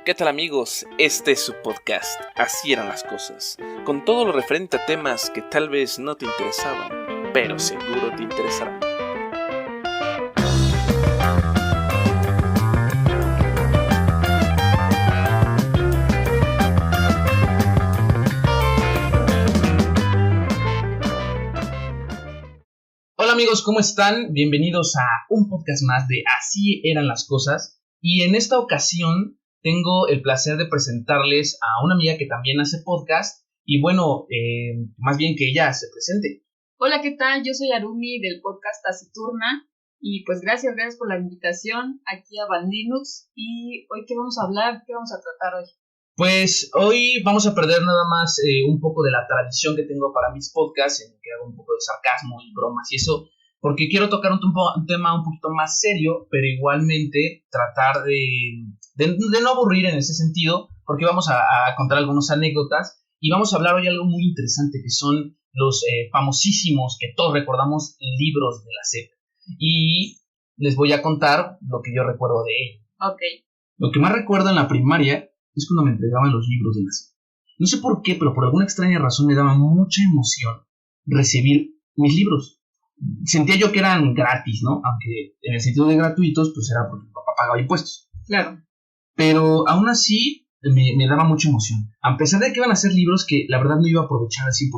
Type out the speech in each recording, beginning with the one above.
¿Qué tal amigos? Este es su podcast, Así eran las cosas, con todo lo referente a temas que tal vez no te interesaban, pero seguro te interesarán. Hola amigos, ¿cómo están? Bienvenidos a un podcast más de Así eran las cosas. Y en esta ocasión tengo el placer de presentarles a una amiga que también hace podcast. Y bueno, más bien que ella se presente. Hola, ¿qué tal? Yo soy Arumi del podcast Taciturna. Y pues gracias por la invitación aquí a Bandinux. Y hoy, ¿qué vamos a hablar? ¿Qué vamos a tratar hoy? Pues hoy vamos a perder nada más un poco de la tradición que tengo para mis podcasts, en el que hago un poco de sarcasmo y bromas y eso, porque quiero tocar un tema un poquito más serio, pero igualmente tratar de no aburrir en ese sentido, porque vamos a contar algunas anécdotas y vamos a hablar hoy de algo muy interesante, que son los famosísimos, que todos recordamos, libros de la SEP. Y les voy a contar lo que yo recuerdo de ellos. Ok. Lo que más recuerdo en la primaria es cuando me entregaban los libros de la SEP. No sé por qué, pero por alguna extraña razón me daba mucha emoción recibir mis libros. Sentía yo que eran gratis, ¿no? Aunque en el sentido de gratuitos, pues era porque mi papá pagaba impuestos. Claro. Pero aún así me daba mucha emoción. A pesar de que iban a ser libros que la verdad no iba a aprovechar al 100%.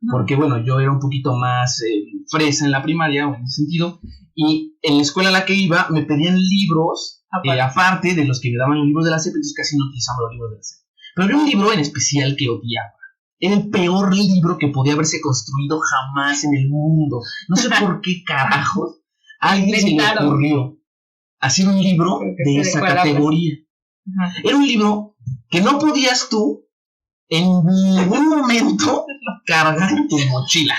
No. Porque bueno, yo era un poquito más fresa en la primaria, o en ese sentido. Y en la escuela a la que iba me pedían libros aparte de los que me daban los libros de la SEP, entonces casi no utilizaba los libros de la SEP. Pero había un libro en especial que odiaba. Era el peor libro que podía haberse construido jamás en el mundo. No sé por qué carajos a alguien se le ocurrió hacer un libro de esa categoría. Ajá. Era un libro que no podías tú en ningún momento cargar en tu mochila.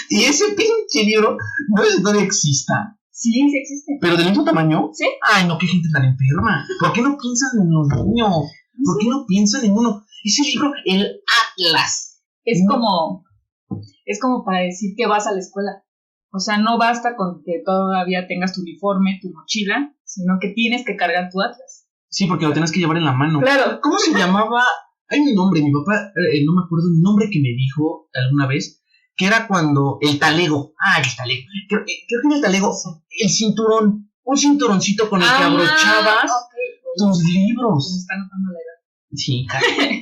Y ese pinche libro no sé si todavía exista. Sí existe. ¿Pero del mismo tamaño? Sí. Ay, no, qué gente tan enferma. ¿Por qué no piensan en los niños? ¿Por qué no piensan en uno? Ese libro, el Atlas. Es como para decir que vas a la escuela. O sea, no basta con que todavía tengas tu uniforme, tu mochila, sino que tienes que cargar tu Atlas. Sí, porque lo tienes que llevar en la mano. Claro. ¿Cómo se llamaba? Hay un nombre, mi papá, no me acuerdo el nombre que me dijo alguna vez, que era cuando el talego. Ah, el talego. Creo que era el talego. El cinturón. Un cinturoncito con el que abrochabas tus libros. Me está notando la edad. Sí.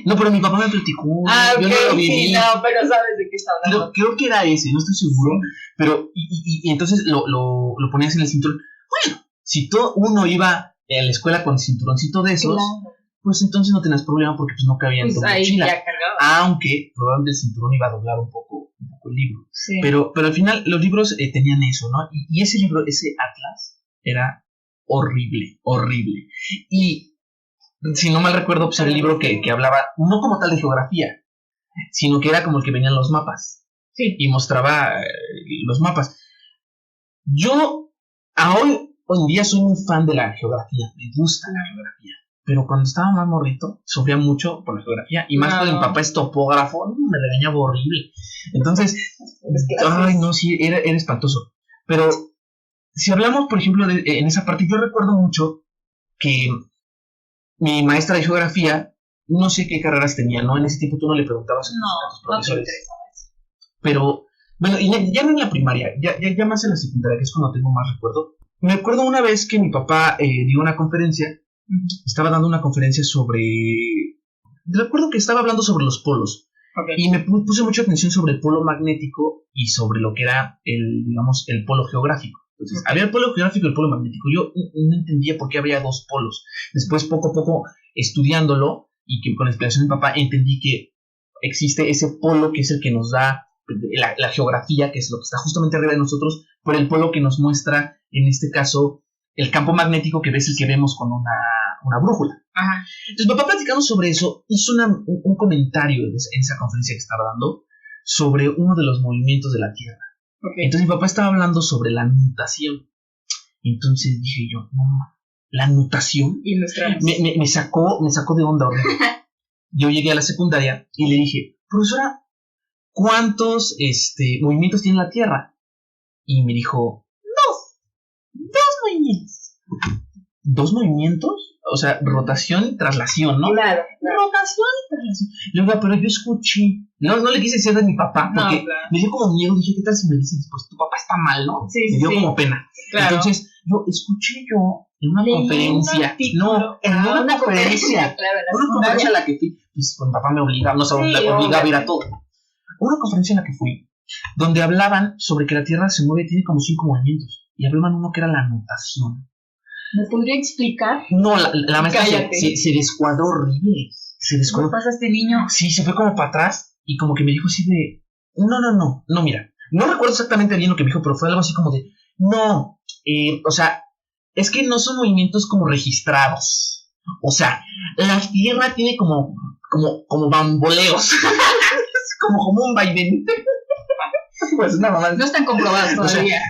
No, pero mi papá me platicó. Okay, yo no lo viví. Sí, no, pero sabes de qué está hablando. Creo que era ese, no estoy seguro. Pero, y entonces lo ponías en el cinturón. Bueno, si uno iba a la escuela con el cinturoncito de esos, claro, pues entonces no tenías problema porque pues no cabía en tu mochila. Ya cargaba. Aunque probablemente el cinturón iba a doblar un poco el libro. Sí. Pero al final los libros tenían eso, ¿no? Y ese libro, ese Atlas, era horrible. Y si no mal recuerdo, pues era el libro que hablaba, no como tal de geografía, sino que era como el que venían los mapas. Sí. Y mostraba los mapas. Yo hoy en día soy un fan de la geografía, me gusta la geografía. Pero cuando estaba más morrito, sufría mucho por la geografía. Y más cuando mi papá es topógrafo, me regañaba horrible. Entonces, ay, no, sí, era espantoso. Pero si hablamos, por ejemplo, en esa parte, yo recuerdo mucho que mi maestra de geografía, no sé qué carreras tenía, ¿no? En ese tiempo tú no le preguntabas a tus profesores. No, pero, bueno, y ya no en la primaria, ya más en la secundaria, que es cuando tengo más recuerdo. Me acuerdo una vez que mi papá dio una conferencia. Estaba dando una conferencia sobre... Recuerdo que estaba hablando sobre los polos. Okay. Y me puse mucha atención sobre el polo magnético y sobre lo que era el polo geográfico. Entonces, había el polo geográfico y el polo magnético. Yo no entendía por qué había dos polos. Después, poco a poco, estudiándolo y que con la explicación de mi papá, entendí que existe ese polo que es el que nos da la geografía, que es lo que está justamente arriba de nosotros, por el polo que nos muestra, en este caso, el campo magnético, que ves el que vemos con una brújula. Ajá. Entonces, papá, platicando sobre eso, hizo un comentario en esa conferencia que estaba dando sobre uno de los movimientos de la Tierra. Okay. Entonces, mi papá estaba hablando sobre la nutación. Entonces dije yo, no, la nutación me sacó de onda. Yo llegué a la secundaria y le dije, profesora, ¿cuántos movimientos tiene la Tierra? Y me dijo, dos movimientos. ¿2 movimientos? o sea, rotación y traslación, ¿no? Claro. Rotación y traslación. Le digo, pero yo escuché, no le quise decir de mi papá, porque me dio como miedo, dije, ¿qué tal si me dicen, pues tu papá está mal, ¿no? Sí, me dio como pena. Claro. Entonces, yo escuché en una conferencia, una conferencia a la que fui, pues con mi papá me obligaba, obligaba a ir a todo. Una conferencia en la que fui, donde hablaban sobre que la Tierra se mueve, tiene como 5 movimientos, y hablaban uno que era la notación. ¿Me podría explicar? No, la maestra se descuadró horrible. ¿Qué pasa este niño? Sí, se fue como para atrás y como que me dijo así de... No, mira. No recuerdo exactamente bien lo que me dijo, pero fue algo así como de... No, o sea, es que no son movimientos como registrados. O sea, la Tierra tiene como bamboleos. como un vaivén. Pues una mamá. No están comprobados todavía.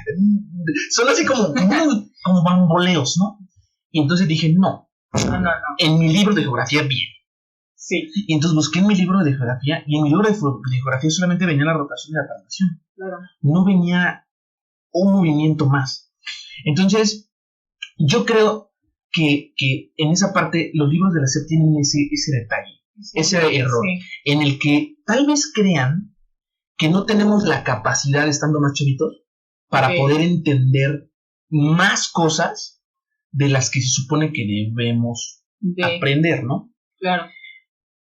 Son así como bamboleos, ¿no? Y entonces dije, no. En mi libro de geografía, bien. Sí. Y entonces busqué en mi libro de geografía, y en mi libro de geografía solamente venía la rotación y la traslación. Claro. No venía un movimiento más. Entonces, yo creo que en esa parte los libros de la SEP tienen ese detalle, ese error, en el que tal vez crean que no tenemos la capacidad, estando más chavitos, para poder entender más cosas de las que se supone que debemos aprender, ¿no? Claro.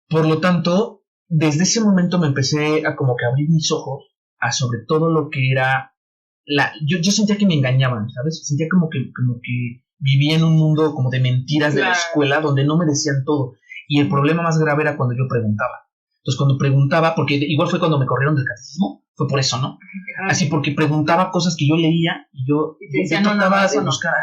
Por lo tanto, desde ese momento me empecé a como que abrir mis ojos a sobre todo lo que era yo sentía que me engañaban, ¿sabes? Sentía como que vivía en un mundo como de mentiras de la escuela donde no me decían todo. Y el problema más grave era cuando yo preguntaba. Entonces, cuando preguntaba, porque igual fue cuando me corrieron del catecismo, fue por eso, ¿no? Así, porque preguntaba cosas que yo leía y yo trataba de buscar,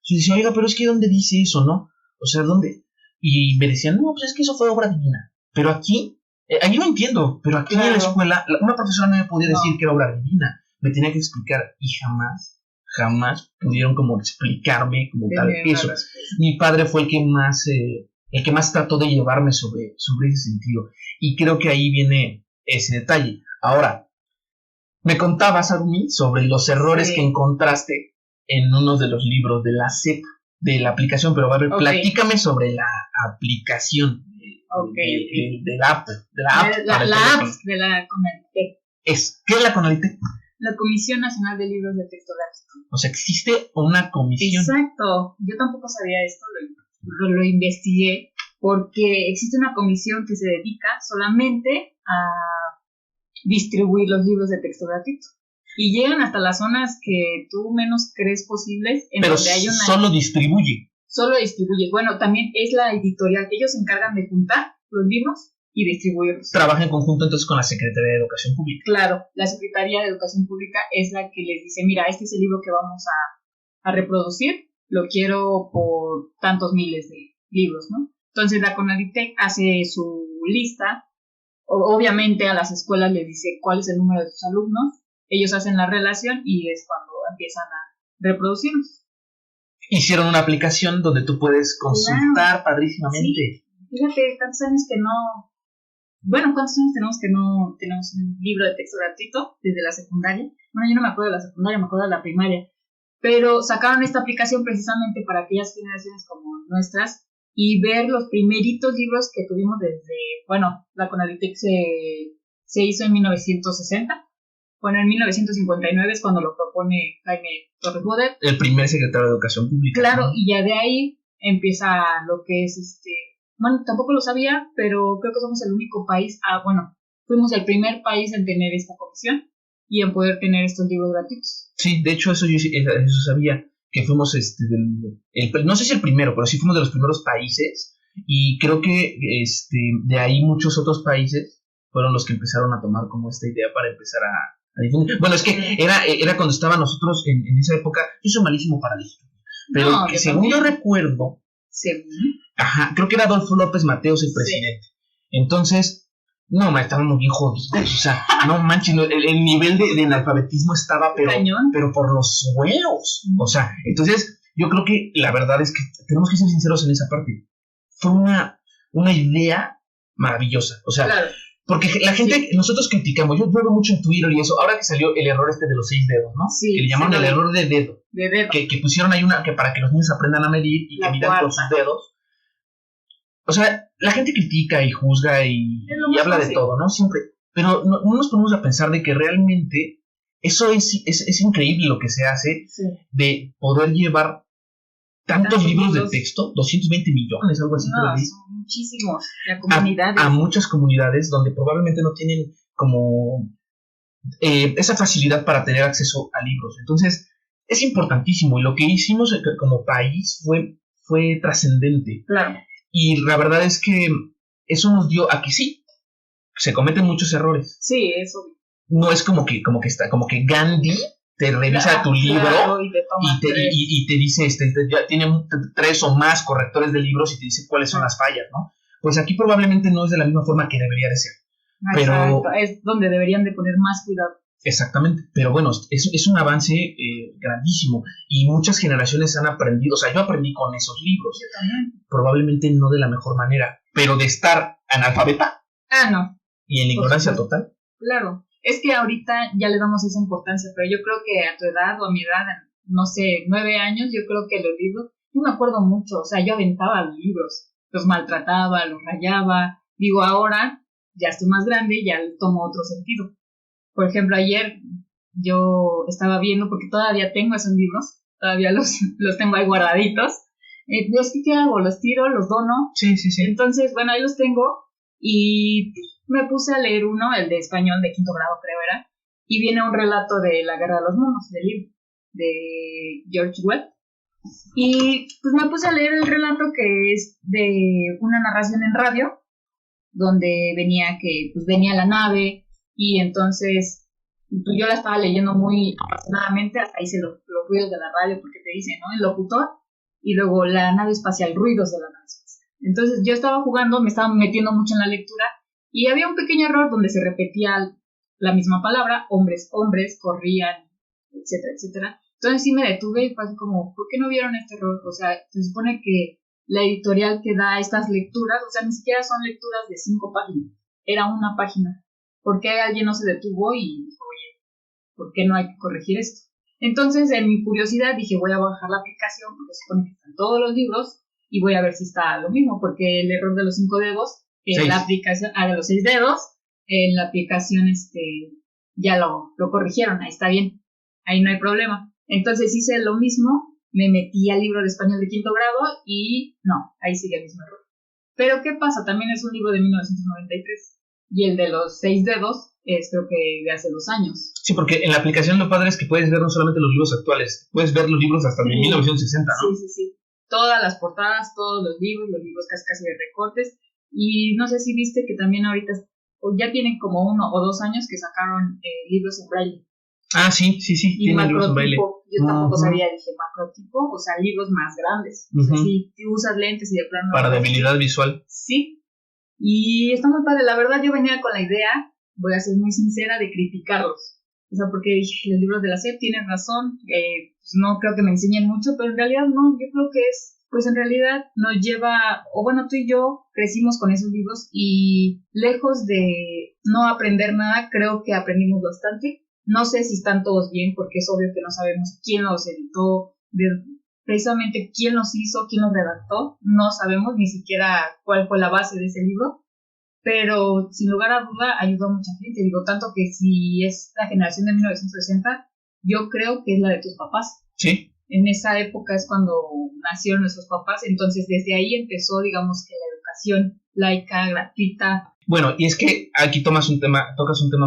Yo decía, oiga, pero es que ¿dónde dice eso, no? O sea, ¿dónde? Y me decían, no, pues es que eso fue obra divina. Pero aquí, ahí no entiendo, pero aquí en la escuela, una profesora no me podía decir que era obra divina. Me tenía que explicar y jamás pudieron como explicarme como tal eso. Mi padre fue el que más trató de llevarme sobre ese sentido. Y creo que ahí viene ese detalle. Ahora, me contabas, Arumi, sobre los errores que encontraste en uno de los libros de la SEP, de la aplicación, pero a ver, platícame sobre la aplicación de la app. La app de la CONALITEC. ¿Qué es la CONALITEC? La Comisión Nacional de Libros de Texto Gráfico. O sea, existe una comisión. Exacto. Yo tampoco sabía esto, lo investigué, porque existe una comisión que se dedica solamente a distribuir los libros de texto gratuito. Y llegan hasta las zonas que tú menos crees posibles. Pero donde hay solo distribuye. Solo distribuye. Bueno, también es la editorial. Ellos se encargan de juntar los libros y distribuirlos. Trabaja en conjunto entonces con la Secretaría de Educación Pública. Claro, la Secretaría de Educación Pública es la que les dice, mira, este es el libro que vamos a reproducir, lo quiero por tantos miles de libros, ¿no? Entonces la CONALITEC hace su lista, obviamente a las escuelas les dice cuál es el número de sus alumnos, ellos hacen la relación y es cuando empiezan a reproducirlos. Hicieron una aplicación donde tú puedes consultar padrísimamente. Sí. Fíjate, tantos años que no... Bueno, ¿cuántos años tenemos que no tenemos un libro de texto gratuito desde la secundaria? Bueno, yo no me acuerdo de la secundaria, me acuerdo de la primaria. Pero sacaron esta aplicación precisamente para aquellas generaciones como nuestras y ver los primeritos libros que tuvimos desde... Bueno, la CONALITEC se hizo en 1960. Bueno, en 1959 es cuando lo propone Jaime Torres Bodet. El primer secretario de Educación Pública. Claro, ¿no? Y ya de ahí empieza lo que es Bueno, tampoco lo sabía, pero creo que somos el único país, fuimos el primer país en tener esta comisión y en poder tener estos libros gratuitos. Sí, de hecho eso sabía, que fuimos no sé si el primero, pero sí fuimos de los primeros países y creo que de ahí muchos otros países fueron los que empezaron a tomar como esta idea para empezar a difundir. Bueno, es que era cuando estábamos nosotros en esa época. Yo soy malísimo para la historia, pero según yo recuerdo, creo que era Adolfo López Mateos el presidente. Entonces, estábamos bien jodidos, o sea, no manches, el nivel de analfabetismo estaba pero por los suelos, o sea, entonces yo creo que la verdad es que tenemos que ser sinceros en esa parte. Fue una idea maravillosa, o sea, claro. Porque la gente, nosotros criticamos, yo veo mucho en Twitter y eso, ahora que salió el error de los 6 dedos, ¿no? Sí, que le llamaron el error de dedo. Que pusieron ahí que para que los niños aprendan a medir y que midan con sus dedos. o sea, la gente critica y juzga y habla de todo, ¿no? Siempre. Pero no nos ponemos a pensar de que realmente eso es increíble lo que se hace de poder llevar tantos libros de texto, 220 millones, algo así. No, son muchísimos. A muchas comunidades donde probablemente no tienen como esa facilidad para tener acceso a libros. Entonces, es importantísimo. Y lo que hicimos como país fue trascendente. Claro. Y la verdad es que eso nos dio a que sí, se cometen muchos errores. Sí, eso. No es como que Gandhi te revisa tu libro y te dice, ya tiene 3 o más correctores de libros y te dice cuáles son las fallas, ¿no? Pues aquí probablemente no es de la misma forma que debería de ser. Exacto, pero es donde deberían de poner más cuidado. Exactamente, pero bueno, es un avance grandísimo y muchas generaciones han aprendido, o sea, yo aprendí con esos libros. Yo también. Probablemente no de la mejor manera, pero de estar analfabeta. No. Y en la ignorancia total. Claro. Es que ahorita ya le damos esa importancia, pero yo creo que a tu edad o a mi edad, no sé, 9 años, yo creo que los libros, yo me acuerdo mucho, o sea, yo aventaba los libros, los maltrataba, los rayaba. Digo, ahora ya estoy más grande y ya tomo otro sentido. Por ejemplo, ayer yo estaba viendo, porque todavía tengo esos libros, todavía los tengo ahí guardaditos. ¿Qué hago? ¿Los tiro? ¿Los dono? Sí. Entonces, bueno, ahí los tengo y me puse a leer uno, el de español de 5º grado creo era, y viene un relato de La Guerra de los Monos, del libro, de George Webb. Y pues me puse a leer el relato, que es de una narración en radio, donde venía la nave, y entonces pues yo la estaba leyendo muy apasionadamente, hasta hice los ruidos de la radio, porque te dice, ¿no? El locutor, y luego la nave espacial, ruidos de la nave espacial. Entonces yo estaba jugando, me estaba metiendo mucho en la lectura, y había un pequeño error donde se repetía la misma palabra, hombres, corrían, etcétera, etcétera. Entonces sí me detuve y fue así como, ¿por qué no vieron este error? O sea, se supone que la editorial que da estas lecturas, o sea, ni siquiera son lecturas de 5 páginas, era una página. ¿Por qué alguien no se detuvo y dijo, oye, ¿por qué no hay que corregir esto? Entonces, en mi curiosidad, dije, voy a bajar la aplicación, porque se supone que están todos los libros, y voy a ver si está lo mismo, porque el error de los 5 dedos, en la aplicación, de los 6 dedos, en la aplicación ya lo corrigieron, ahí está bien, ahí no hay problema. Entonces hice lo mismo, me metí al libro de español de 5º grado y no, ahí sigue el mismo error. Pero ¿qué pasa? También es un libro de 1993 y el de los 6 dedos es creo que de hace 2 años. Sí, porque en la aplicación lo padre es que puedes ver no solamente los libros actuales, puedes ver los libros hasta de 1960, ¿no? Sí. Todas las portadas, todos los libros casi de recortes. Y no sé si viste que también ahorita ya tienen como 1 o 2 años que sacaron libros en braille. Ah, sí, tienen libros en braille. Yo tampoco sabía, dije macrotipo, o sea, libros más grandes. O sea, si usas lentes y de plano. Para debilidad visual. Sí. Y está muy padre. La verdad, yo venía con la idea, voy a ser muy sincera, de criticarlos. O sea, porque dije, los libros de la SEP tienen razón, pues no creo que me enseñen mucho, pero en realidad no, yo creo que pues en realidad nos lleva, o bueno, tú y yo crecimos con esos libros y lejos de no aprender nada, creo que aprendimos bastante. No sé si están todos bien, porque es obvio que no sabemos quién los editó, precisamente quién los hizo, quién los redactó, no sabemos ni siquiera cuál fue la base de ese libro, pero sin lugar a duda ayudó a mucha gente. Digo, tanto que si es la generación de 1960, yo creo que es la de tus papás. Sí. En esa época es cuando nacieron nuestros papás, entonces desde ahí empezó, digamos, que la educación laica, gratuita. Bueno, y es que aquí tocas un tema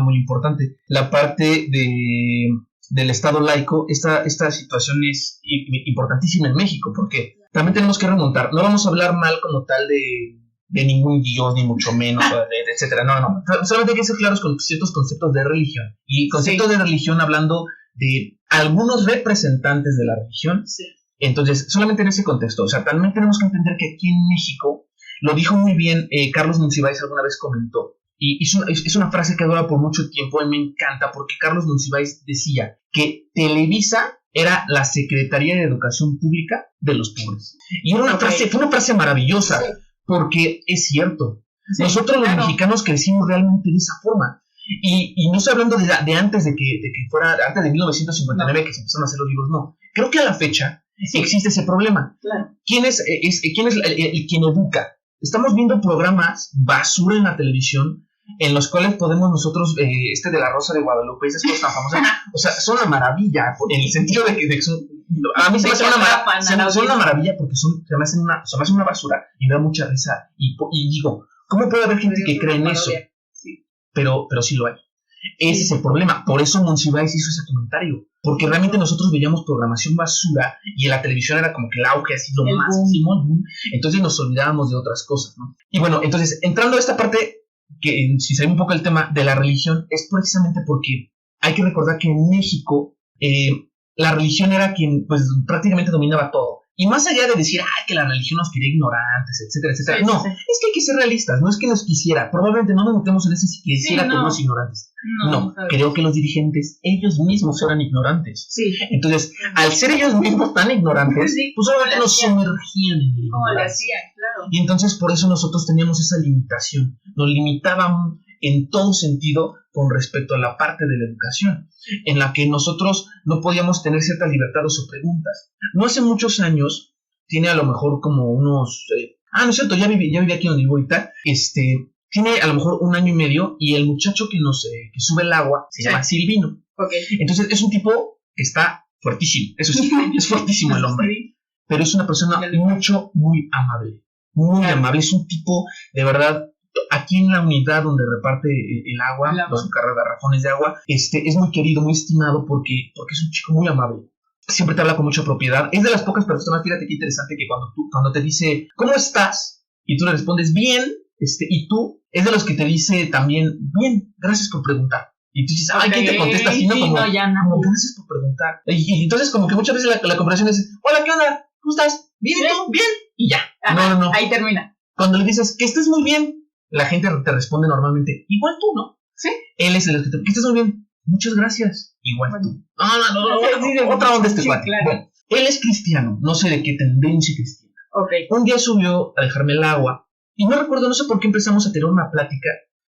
muy importante, la parte del Estado laico. Esta situación es importantísima en México, porque también tenemos que remontar, no vamos a hablar mal como tal de ningún dios, ni mucho menos, etcétera, no, solamente hay que ser claros con ciertos conceptos de religión, y conceptos de religión hablando de algunos representantes de la religión. Sí. Entonces, solamente en ese contexto, o sea, también tenemos que entender que aquí en México, lo dijo muy bien Carlos Monsiváis alguna vez comentó, y es una frase que dura por mucho tiempo, y me encanta, porque Carlos Monsiváis decía que Televisa era la Secretaría de Educación Pública de los pobres. Y era fue una frase maravillosa, porque es cierto, nosotros los mexicanos crecimos realmente de esa forma. Y no estoy hablando de antes de que fuera, antes de 1959 que se empezaron a hacer los libros, no. Creo que a la fecha existe ese problema. Claro. ¿Quién es quien educa? Estamos viendo programas basura en la televisión en los cuales podemos nosotros, de la Rosa de Guadalupe, esas cosas tan famosas, o sea, son una maravilla, en el sentido de que son, a mí se me hace una maravilla porque se me hace una basura y me da mucha risa y digo, ¿cómo puede haber gente que cree en eso? Sí. Pero sí lo hay. Ese es el problema. Por eso Monsiváis hizo ese comentario. Porque realmente nosotros veíamos programación basura y en la televisión era como que el auge, así lo máximo. Entonces nos olvidábamos de otras cosas, ¿no? Y bueno, entonces, entrando a esta parte, que si se ve un poco el tema de la religión, es precisamente porque hay que recordar que en México la religión era quien pues prácticamente dominaba todo. Y más allá de decir, que la religión nos quería ignorantes, etcétera, etcétera. Sí, no, sí. Es que hay que ser realistas, no es que nos quisiera. Probablemente no nos metemos en ese si quisiera tenernos ignorantes. No, creo que los dirigentes, ellos mismos eran ignorantes. Sí. Entonces, al ser ellos mismos tan ignorantes, pues obviamente nos sumergían en el ignorancia. Como lo hacían, claro. Y entonces por eso nosotros teníamos esa limitación. Nos limitaban en todo sentido con respecto a la parte de la educación, en la que nosotros no podíamos tener cierta libertad o preguntas. No hace muchos años, tiene a lo mejor como unos... no es cierto, ya viví aquí donde vivo ahorita, tiene a lo mejor 1 año y medio, y el muchacho que sube el agua se llama Silvino. Okay. Entonces es un tipo que está fuertísimo, eso sí, es fuertísimo el hombre, pero es una persona muy amable, amable, es un tipo de verdad. Aquí en la unidad donde reparte el agua, los garrafones de agua, es muy querido, muy estimado porque es un chico muy amable. Siempre te habla con mucha propiedad. Es de las pocas personas, fíjate qué interesante, que cuando te dice, ¿cómo estás? Y tú le respondes, bien, y tú, es de los que te dice también, bien, gracias por preguntar. Y tú dices, ¿quién te contesta así? Como gracias por preguntar. Y entonces como que muchas veces la conversación es, hola, ¿qué onda? ¿Cómo estás? ¿Bien? ¿Tú? ¿Bien? Y ya. Ajá, no. Ahí termina. Cuando le dices, que estés muy bien, la gente te responde normalmente, igual tú, ¿no? Sí. Él es el que estás muy bien. Muchas gracias. Igual tú. No. Otra onda cuate. Claro. Bueno, él es cristiano, no sé de qué tendencia cristiana. Okay. Un día subió a dejarme el agua y no sé por qué empezamos a tener una plática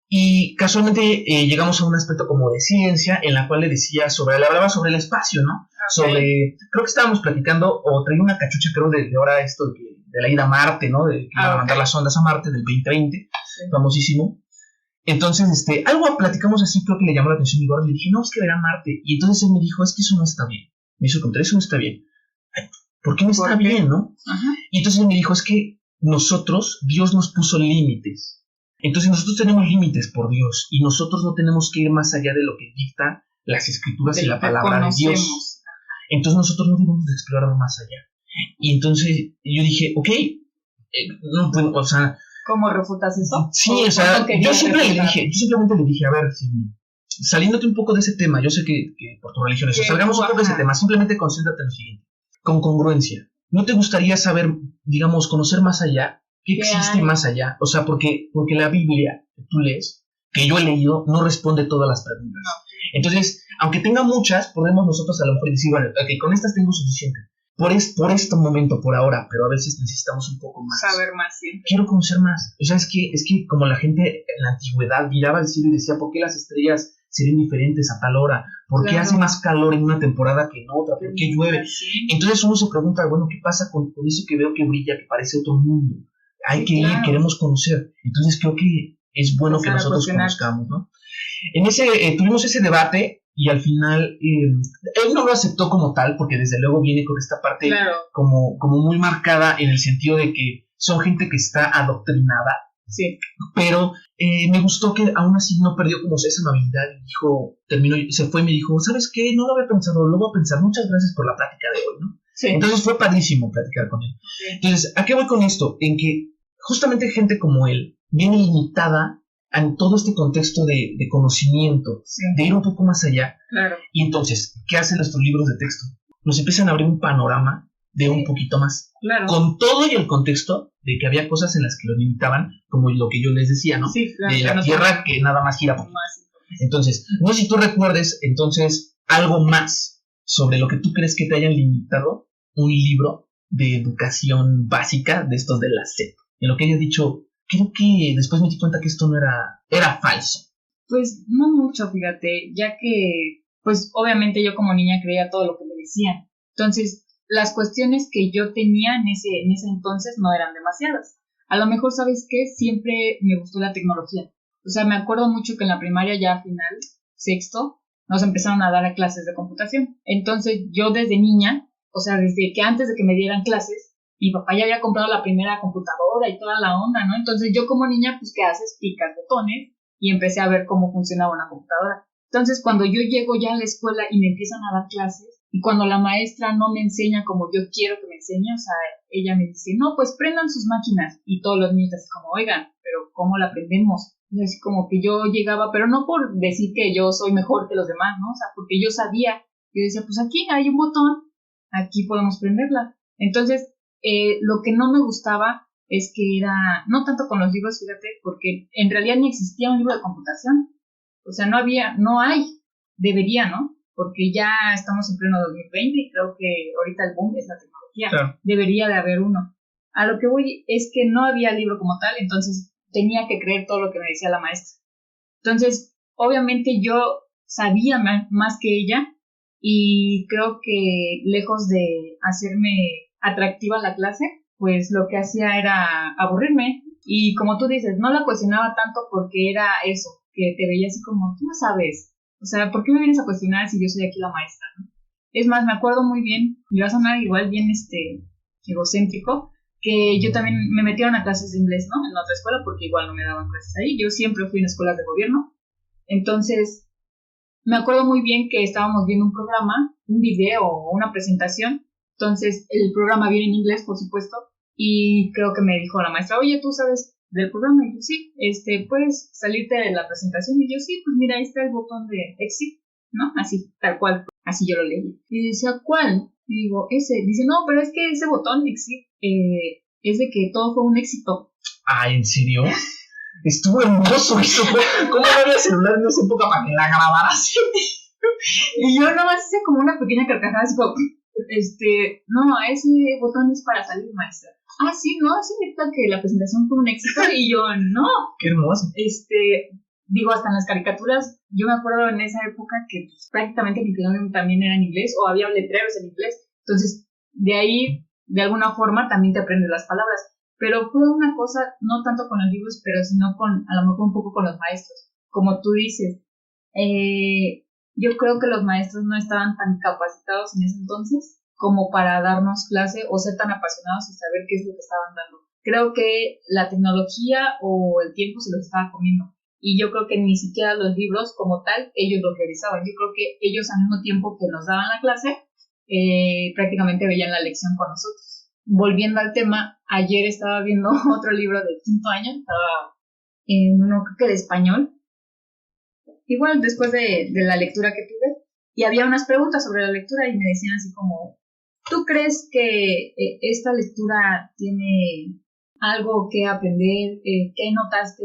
y casualmente llegamos a un aspecto como de ciencia en la cual le hablaba sobre el espacio, ¿no? Okay. Creo que estábamos platicando o traía una cachucha, creo, de ahora esto de la ida a Marte, ¿no? De que iban a mandar las sondas a Marte del 2020, famosísimo. Entonces, algo platicamos así, creo que le llamó la atención mi gorra, le dije, no, es que verá Marte. Y entonces él me dijo, es que eso no está bien. Me hizo contar, eso no está bien. ¿Por qué no está bien, no? Ajá. Y entonces él me dijo, es que Dios nos puso límites. Entonces nosotros tenemos límites por Dios y nosotros no tenemos que ir más allá de lo que dicta las escrituras y la palabra de Dios. Entonces nosotros no debemos de explorar más allá. Y entonces yo dije, no puedo, o sea... ¿Cómo refutas eso? Sí, o sea, yo simplemente le dije, a ver, saliéndote un poco de ese tema, yo sé que por tu religión eso, salgamos un poco de ese tema, simplemente concéntrate en lo siguiente, con congruencia. ¿No te gustaría saber, digamos, conocer más allá? ¿Qué existe más allá? O sea, porque la Biblia que tú lees, que yo he leído, no responde todas las preguntas. No. Entonces, aunque tenga muchas, podemos nosotros a lo mejor decir, bueno, con estas tengo suficiente. Por este momento, por ahora, pero a veces necesitamos un poco más. Saber más, sí. Quiero conocer más. O sea, es que como la gente en la antigüedad miraba al cielo y decía, ¿por qué las estrellas se ven diferentes a tal hora? ¿Por qué hace más calor en una temporada que en otra? ¿Por qué llueve? Sí. Entonces uno se pregunta, bueno, ¿qué pasa con eso que veo que brilla, que parece otro mundo? Hay que ir, queremos conocer. Entonces creo que es bueno que nosotros conozcamos, ¿no? Tuvimos ese debate y al final él no lo aceptó como tal porque desde luego viene con esta parte como muy marcada en el sentido de que son gente que está adoctrinada. Sí. Pero me gustó que aún así no perdió como esa amabilidad y se fue y me dijo, ¿sabes qué? No lo había pensado, lo voy a pensar. Muchas gracias por la plática de hoy, ¿no? Sí. Entonces fue padrísimo platicar con él. Sí. Entonces, ¿a qué voy con esto? En que justamente gente como él viene limitada en todo este contexto de conocimiento, de ir un poco más allá. Claro. Y entonces, ¿qué hacen nuestros libros de texto? Nos empiezan a abrir un panorama de un poquito más. Claro. Con todo y el contexto de que había cosas en las que lo limitaban, como lo que yo les decía, ¿no? Sí, claro, de la Tierra que nada más gira por más. Entonces, no sé si tú recuerdes, entonces, algo más sobre lo que tú crees que te hayan limitado un libro de educación básica de estos de la SEP. En lo que hayas dicho, creo que después me di cuenta que esto no era falso. Pues no mucho, fíjate, ya que, pues obviamente yo como niña creía todo lo que me decían. Entonces, las cuestiones que yo tenía en ese entonces no eran demasiadas. A lo mejor, ¿sabes qué? Siempre me gustó la tecnología. O sea, me acuerdo mucho que en la primaria, ya a final, sexto, nos empezaron a dar clases de computación. Entonces, yo desde niña, o sea, desde que antes de que me dieran clases, mi papá ya había comprado la primera computadora y toda la onda, ¿no? Entonces, yo como niña, pues, ¿qué haces? Picas botones y empecé a ver cómo funcionaba una computadora. Entonces, cuando yo llego ya a la escuela y me empiezan a dar clases, y cuando la maestra no me enseña como yo quiero que me enseñe, o sea, ella me dice, no, pues prendan sus máquinas. Y todos los niños así como, oigan, pero ¿cómo la prendemos? Y así como que yo llegaba, pero no por decir que yo soy mejor que los demás, ¿no? O sea, porque yo sabía, yo decía, pues aquí hay un botón, aquí podemos prenderla. Entonces, lo que no me gustaba es que era, no tanto con los libros, fíjate, porque en realidad ni existía un libro de computación. O sea, no hay, debería, ¿no? Porque ya estamos en pleno 2020 y creo que ahorita el boom es la tecnología. Claro. Debería de haber uno. A lo que voy es que no había libro como tal, entonces tenía que creer todo lo que me decía la maestra. Entonces, obviamente yo sabía más que ella y creo que lejos de hacerme atractiva la clase, pues lo que hacía era aburrirme. Y como tú dices, no la cuestionaba tanto porque era eso, que te veía así como, tú no sabes. O sea, ¿por qué me vienes a cuestionar si yo soy aquí la maestra, ¿no? Es más, me acuerdo muy bien, y va a sonar igual bien egocéntrico, que yo también me metieron a clases de inglés, ¿no? En otra escuela, porque igual no me daban clases ahí. Yo siempre fui en escuelas de gobierno. Entonces, me acuerdo muy bien que estábamos viendo un programa, un video o una presentación. Entonces, el programa viene en inglés, por supuesto, y creo que me dijo la maestra, oye, ¿tú sabes del programa? Y yo, sí, ¿puedes salirte de la presentación? Y yo, sí, pues mira, ahí está el botón de exit, ¿no? Así, tal cual, así yo lo leí. Y decía, ¿cuál? Y digo, ese. Dice, no, pero es que ese botón exit es de que todo fue un éxito. Ah, ¿en serio? Estuvo hermoso eso. ¿Cómo no había celular en esa época para que la grabara así? Y yo nomás hice como una pequeña carcajada, así como, no, ese botón es para salir, maestra. Ah, sí, ¿no? Significa que la presentación fue un éxito. Y yo, no. Qué hermoso. Digo, hasta en las caricaturas, yo me acuerdo en esa época que pues, prácticamente Nickelodeon también era en inglés, o había letreros en inglés. Entonces, de ahí, de alguna forma, también te aprendes las palabras. Pero fue una cosa, no tanto con los libros, pero sino a lo mejor un poco con los maestros. Como tú dices, yo creo que los maestros no estaban tan capacitados en ese entonces como para darnos clase o ser tan apasionados y saber qué es lo que estaban dando. Creo que la tecnología o el tiempo se los estaba comiendo. Y yo creo que ni siquiera los libros como tal, ellos los revisaban. Yo creo que ellos al mismo tiempo que nos daban la clase, prácticamente veían la lección con nosotros. Volviendo al tema, ayer estaba viendo otro libro de quinto año, estaba en uno creo que de español, igual después de la lectura que tuve, y había unas preguntas sobre la lectura y me decían así como, ¿tú crees que esta lectura tiene algo que aprender? ¿Qué notaste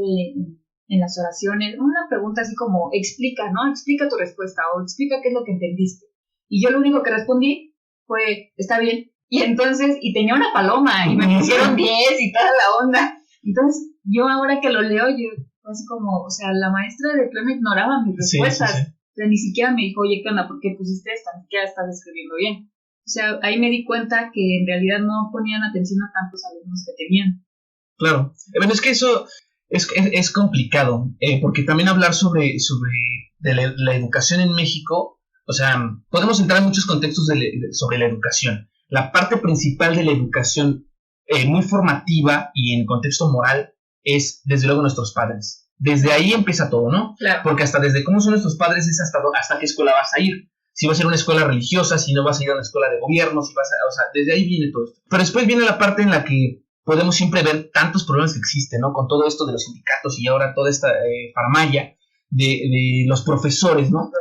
en las oraciones? Una pregunta así como, explica, ¿no? Explica tu respuesta o explica qué es lo que entendiste. Y yo lo único que respondí fue, está bien. Y entonces, y tenía una paloma y me pusieron 10 y toda la onda. Entonces, yo ahora que lo leo, yo así como, o sea, la maestra de plano ignoraba mis respuestas. Sí. O sea, ni siquiera me dijo, oye, ¿qué onda? ¿Por qué pusiste esta? Ni siquiera estás escribiendo bien. O sea, ahí me di cuenta que en realidad no ponían atención a tantos alumnos que tenían. Claro. Bueno, es que eso es complicado, porque también hablar sobre la educación en México, o sea, podemos entrar en muchos contextos sobre la educación. La parte principal de la educación, muy formativa y en contexto moral, es desde luego nuestros padres. Desde ahí empieza todo, ¿no? Claro. Porque hasta desde cómo son nuestros padres es hasta qué escuela vas a ir. Si vas a ir a una escuela religiosa, si no vas a ir a una escuela de gobierno, si vas a, o sea, desde ahí viene todo esto. Pero después viene la parte en la que podemos siempre ver tantos problemas que existen, ¿no? Con todo esto de los sindicatos y ahora toda esta faramalla de los profesores, ¿no?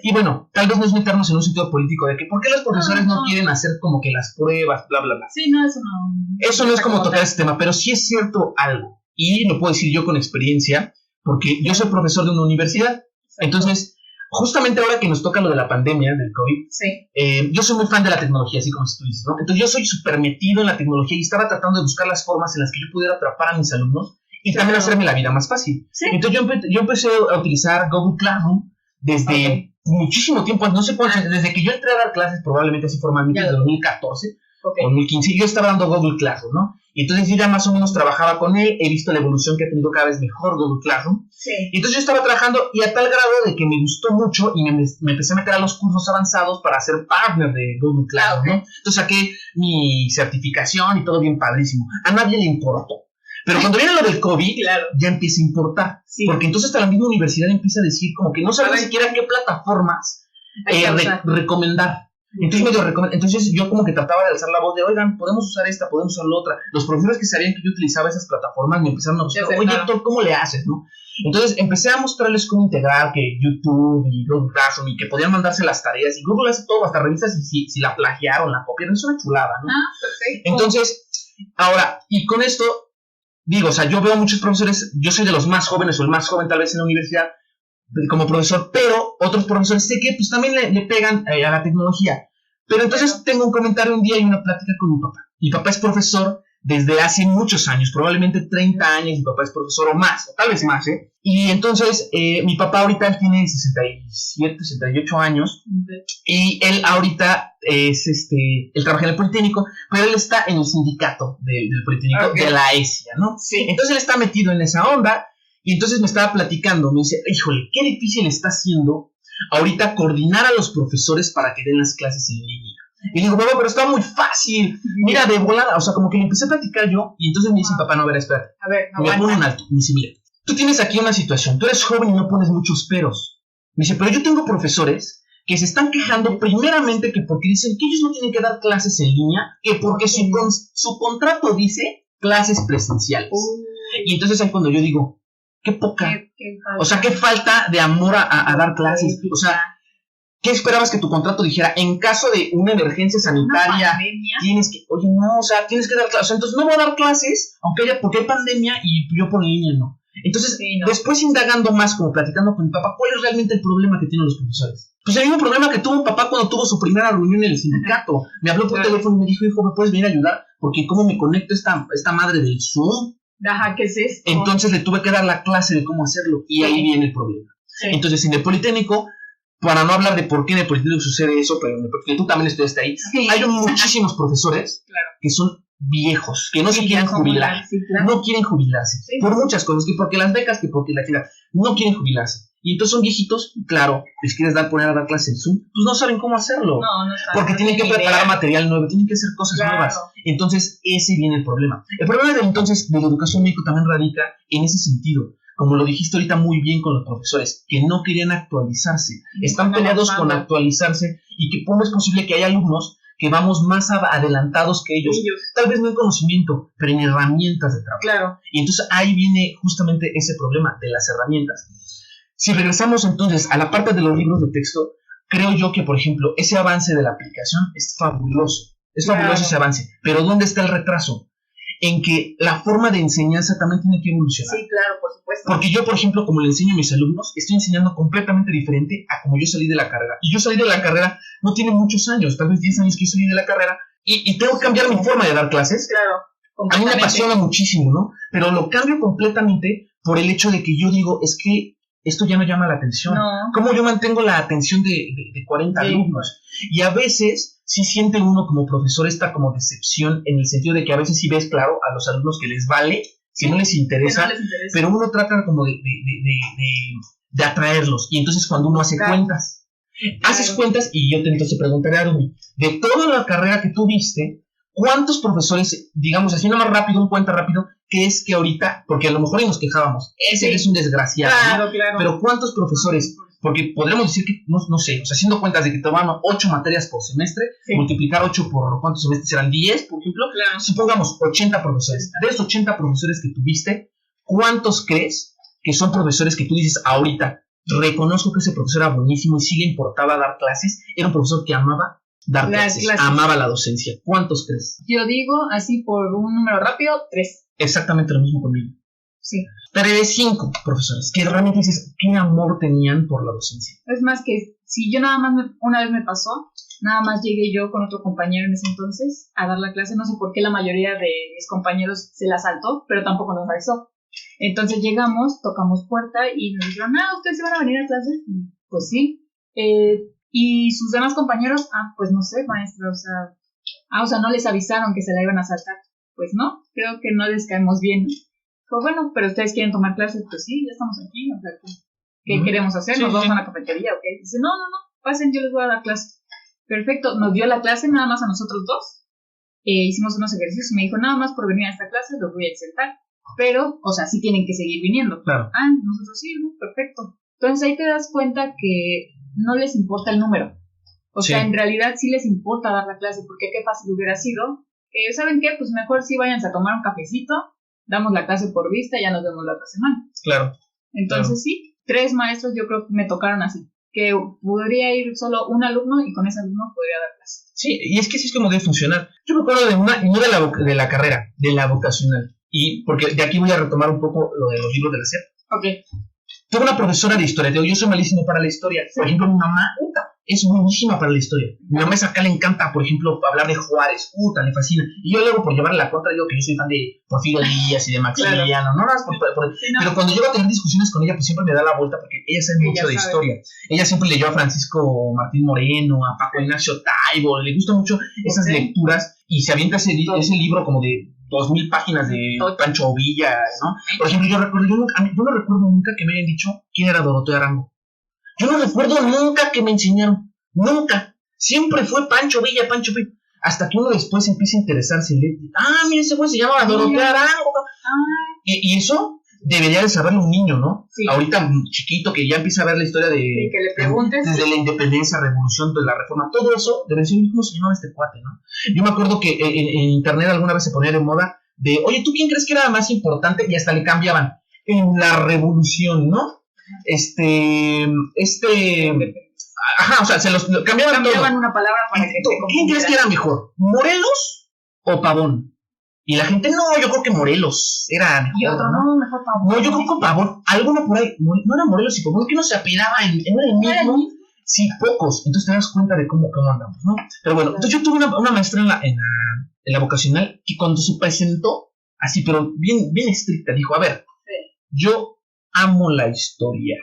Y bueno, tal vez no es meternos en un sentido político de que ¿por qué los profesores no quieren hacer como que las pruebas, bla, bla, bla? Sí, no, eso no. Eso no es como tocar este tema, pero sí es cierto algo. Y lo puedo decir yo con experiencia, porque yo soy profesor de una universidad. Entonces, justamente ahora que nos toca lo de la pandemia, del COVID, sí. Yo soy muy fan de la tecnología, así como tú dices, ¿no? Entonces yo soy súper metido en la tecnología y estaba tratando de buscar las formas en las que yo pudiera atrapar a mis alumnos y también hacerme la vida más fácil. ¿Sí? Entonces yo empecé a utilizar Google Classroom desde muchísimo tiempo, no sé cuánto, desde que yo entré a dar clases, probablemente así formalmente, desde 2014 o 2015, yo estaba dando Google Classroom, ¿no? Y entonces yo ya más o menos trabajaba con él, he visto la evolución que ha tenido cada vez mejor Google Classroom. Sí. Y entonces yo estaba trabajando y a tal grado de que me gustó mucho y me empecé a meter a los cursos avanzados para ser partner de Google Classroom, ¿no? Entonces saqué mi certificación y todo bien padrísimo. A nadie le importó. Pero cuando viene lo del COVID, Claro. ya empieza a importar. Sí. Porque entonces hasta la misma universidad empieza a decir como que no sabe ni siquiera qué plataformas recomendar. Entonces yo como que trataba de alzar la voz de, oigan, podemos usar esta, podemos usar la otra. Los profesores que sabían que yo utilizaba esas plataformas me empezaron a buscar, oye, Héctor, ¿cómo le haces, no? Entonces empecé a mostrarles cómo integrar que YouTube y Google Classroom y que podían mandarse las tareas y Google hace todo, hasta revisa si la plagiaron, la copiaron, es una chulada, ¿no? Perfecto. Entonces, ahora, y con esto, digo, o sea, yo veo muchos profesores, yo soy de los más jóvenes o el más joven tal vez en la universidad como profesor, pero otros profesores sé que pues también le pegan a la tecnología. Pero entonces tengo un comentario un día y una plática con mi papá. Mi papá es profesor desde hace muchos años, probablemente 30 años mi papá es profesor o más, o tal vez más, ¿eh? Y entonces mi papá ahorita tiene 67, 68 años y él ahorita es él trabaja en el Politécnico, pero él está en el sindicato del Politécnico, de la ESIA, ¿no? Sí. Entonces él está metido en esa onda y entonces me estaba platicando, me dice, híjole, qué difícil está haciendo ahorita coordinar a los profesores para que den las clases en línea. Y digo, papá, pero está muy fácil. Mira, de volada. O sea, como que le empecé a platicar yo. Y entonces me dice, papá, no, a ver, espérate. A ver, me pone un alto. Me dice, mira, tú tienes aquí una situación. Tú eres joven y no pones muchos peros. Me dice, pero yo tengo profesores que se están quejando primeramente que porque dicen que ellos no tienen que dar clases en línea, que porque su contrato dice clases presenciales. Y entonces es cuando yo digo, qué poca. O sea, qué falta de amor a dar clases. O sea, ¿qué esperabas que tu contrato dijera? En caso de una emergencia sanitaria, tienes que, oye, no, o sea, tienes que dar clases. O sea, entonces no voy a dar clases, porque hay pandemia y yo por línea no. Entonces, después indagando más, como platicando con mi papá, ¿cuál es realmente el problema que tienen los profesores? Pues el mismo problema que tuvo un papá cuando tuvo su primera reunión en el sindicato. Me habló por teléfono y me dijo, hijo, ¿me puedes venir a ayudar? Porque ¿cómo me conecto esta madre del Zoom? Ajá, ¿qué es esto? Entonces le tuve que dar la clase de cómo hacerlo y ahí viene el problema. Entonces en el Politécnico, para no hablar de por qué en el Politécnico sucede eso, pero porque tú también estudiaste ahí, hay muchísimos profesores que son viejos, que no se quieren jubilar, no quieren jubilarse, por muchas cosas, que porque las becas, que porque la chica, no quieren jubilarse. Y entonces son viejitos, claro, les quieres poner a dar clases en Zoom, pues no saben cómo hacerlo. Porque tienen que preparar material nuevo, tienen que hacer cosas nuevas. Entonces, ese viene el problema. El problema de la educación en México también radica en ese sentido. Como lo dijiste ahorita muy bien con los profesores, que no querían actualizarse. Están peleados con actualizarse y que cómo es posible que haya alumnos que vamos más adelantados que ellos. Tal vez no en conocimiento, pero en herramientas de trabajo. Y entonces ahí viene justamente ese problema de las herramientas. Si regresamos entonces a la parte de los libros de texto, creo yo que, por ejemplo, ese avance de la aplicación es fabuloso. Es fabuloso ese avance. Pero ¿dónde está el retraso? En que la forma de enseñanza también tiene que evolucionar. Sí, claro, por supuesto. Porque yo, por ejemplo, como le enseño a mis alumnos, estoy enseñando completamente diferente a como yo salí de la carrera. Y yo salí de la carrera no tiene muchos años, tal vez 10 años que yo salí de la carrera, y tengo que cambiar mi forma de dar clases. Claro. A mí me apasiona muchísimo, ¿no? Pero lo cambio completamente por el hecho de que yo digo, es que esto ya no llama la atención. ¿Cómo yo mantengo la atención de 40 alumnos? Y a veces sí siente uno como profesor esta como decepción en el sentido de que a veces sí ves claro a los alumnos que les vale, que no les interesa, pero uno trata como de atraerlos. Y entonces cuando uno hace cuentas, haces cuentas y yo te entonces preguntaré a Rumi, de toda la carrera que tú viste, ¿cuántos profesores, digamos, haciendo más rápido, un cuenta rápido, que es que ahorita, porque a lo mejor y nos quejábamos, ese es un desgraciado, ¿no? Pero ¿cuántos profesores? Porque podríamos decir que, no sé, o sea, haciendo cuentas de que toman 8 materias por semestre, multiplicar 8 por cuántos semestres serán 10, por ejemplo, supongamos 80 profesores. De esos 80 profesores que tuviste, ¿cuántos crees que son profesores que tú dices ahorita, reconozco que ese profesor era buenísimo y sí le importaba dar clases, era un profesor que amaba dar clases, amaba la docencia? ¿Cuántos crees? Yo digo, así por un número rápido, 3. Exactamente lo mismo conmigo. Sí. Pero de 5 profesores que realmente dices qué amor tenían por la docencia. Es más que si yo nada más una vez me pasó, nada más llegué yo con otro compañero en ese entonces a dar la clase, no sé por qué la mayoría de mis compañeros se la saltó, pero tampoco nos avisó. Entonces llegamos, tocamos puerta y nos dijeron, ¿ustedes se van a venir a clases? Y pues sí. Y sus demás compañeros, pues no sé, maestra, o sea, no les avisaron que se la iban a saltar. pues no, creo que no les caemos bien. Dijo, bueno, pero ustedes quieren tomar clases, pues sí, ya estamos aquí, o sea, ¿qué queremos hacer? ¿Nos vamos a la cafetería o qué? Dice, no, pasen, yo les voy a dar clase. Perfecto, nos dio la clase nada más a nosotros dos. Hicimos unos ejercicios y me dijo, nada más por venir a esta clase los voy a exentar. Pero, o sea, sí tienen que seguir viniendo. Claro. Nosotros sí, perfecto. Entonces ahí te das cuenta que no les importa el número. O sea, en realidad sí les importa dar la clase, porque qué fácil hubiera sido. ¿Saben qué? Pues mejor sí váyanse a tomar un cafecito, damos la clase por vista y ya nos vemos la otra semana. Claro. Entonces sí, 3 maestros yo creo que me tocaron así. Que podría ir solo un alumno y con ese alumno podría dar clase. Sí, y es que así es como debe funcionar. Yo me acuerdo de una, no de la carrera, de la vocacional. Y porque de aquí voy a retomar un poco lo de los libros de la SEP. Ok. Tuve una profesora de historia, yo soy malísimo para la historia. Por ejemplo, mi mamá es buenísima para la historia. Mi mamá acá le encanta, por ejemplo, hablar de Juárez, le fascina. Y yo luego, por llevarle la contra, digo que yo soy fan de Porfirio Díaz y de Maximiliano, claro. No, pero cuando llego a tener discusiones con ella, pues siempre me da la vuelta, porque ella sabe mucho de historia. Ella siempre leyó a Francisco Martín Moreno, a Paco Ignacio Taibo, le gustan mucho esas lecturas, y se avienta ese libro como de 2000 páginas de Pancho Villa, ¿no? Por ejemplo, yo no recuerdo nunca que me hayan dicho quién era Doroteo Arango. Yo no recuerdo nunca que me enseñaron. Nunca. Siempre fue Pancho Villa. Hasta que uno después empieza a interesarse. Mira, ese güey se llamaba Doroteo Arango. Y eso debería de saberlo un niño, ¿no? Sí. Ahorita chiquito que ya empieza a ver la historia de... Sí, que le preguntes. Desde la independencia, revolución, de la reforma. Todo eso debe ser cómo se llamaba este cuate, ¿no? Yo me acuerdo que en internet alguna vez se ponía de moda de, oye, ¿tú quién crees que era más importante? Y hasta le cambiaban. En la revolución, ¿no? Ajá, o sea, se los cambiaban todo. Una palabra para que ¿Quién crees que era mejor? ¿Morelos o Pavón? Y la gente, no, yo creo que Morelos era mejor. Y otro, no, mejor Pavón. No, yo creo que Pavón. Alguno por ahí, no era Morelos y Pavón, que no se apellidaba en el mismo. Sí, pocos. Entonces te das cuenta de cómo andamos, ¿no? Pero bueno, entonces yo tuve una maestra en la vocacional que cuando se presentó, así, pero bien estricta, dijo, a ver, yo amo la historia.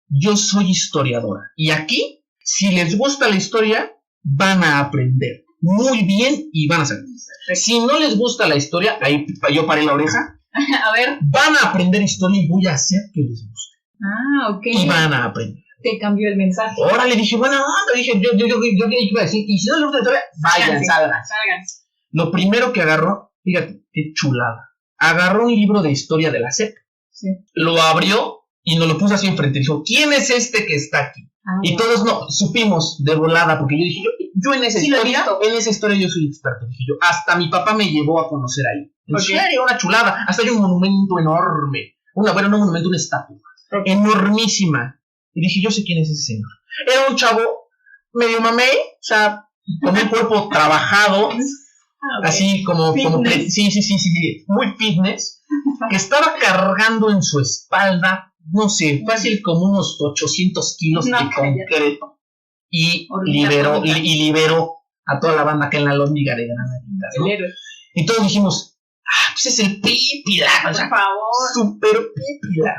Yo soy historiadora. Y aquí, si les gusta la historia, van a aprender muy bien y van a saber. Si no les gusta la historia, ahí yo paré la oreja. A ver. Van a aprender historia y voy a hacer que les guste. Ok. Y van a aprender. Te cambió el mensaje. Ahora le dije, bueno, dije, yo iba a decir, y si no les gusta la historia, vayan, salgan. Lo primero que agarró, fíjate, qué chulada. Agarró un libro de historia de la SEP. Sí. Lo abrió y nos lo puso así enfrente. Dijo, ¿quién es este que está aquí? Y todos supimos de volada, porque yo dije, yo en esa historia yo soy experto. Dije yo, hasta mi papá me llevó a conocer ahí. En serio, una chulada. Hasta hay un monumento enorme. No monumento, una estatua. Enormísima. Y dije, yo sé quién es ese señor. Era un chavo medio mamey, o sea, con un cuerpo trabajado, así como sí, muy fitness, que estaba cargando en su espalda, no sé, fácil como unos 800 kilos de concreto. Y liberó a toda la banda acá en la lóndiga de Granadita, ¿no? Y todos dijimos, pues es el Pípila, por favor, super Pípila.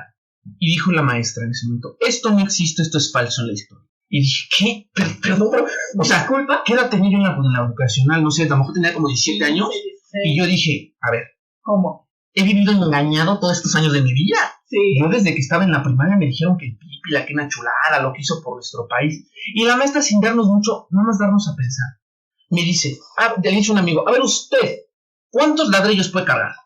Y dijo la maestra en ese momento, esto no existe, esto es falso en la historia. Y dije, ¿qué? Perdón, pero, o sea, ¿qué edad tenía yo en la vocacional? No sé, a lo mejor tenía como 17 años. Sí. Y yo dije, a ver, ¿cómo? He vivido engañado todos estos años de mi vida. Sí. Yo desde que estaba en la primaria me dijeron que el Pípila, que una chulada, lo que hizo por nuestro país. Y la maestra, sin darnos mucho, no más darnos a pensar, me dice, le dice un amigo, a ver usted, ¿cuántos ladrillos puede cargar?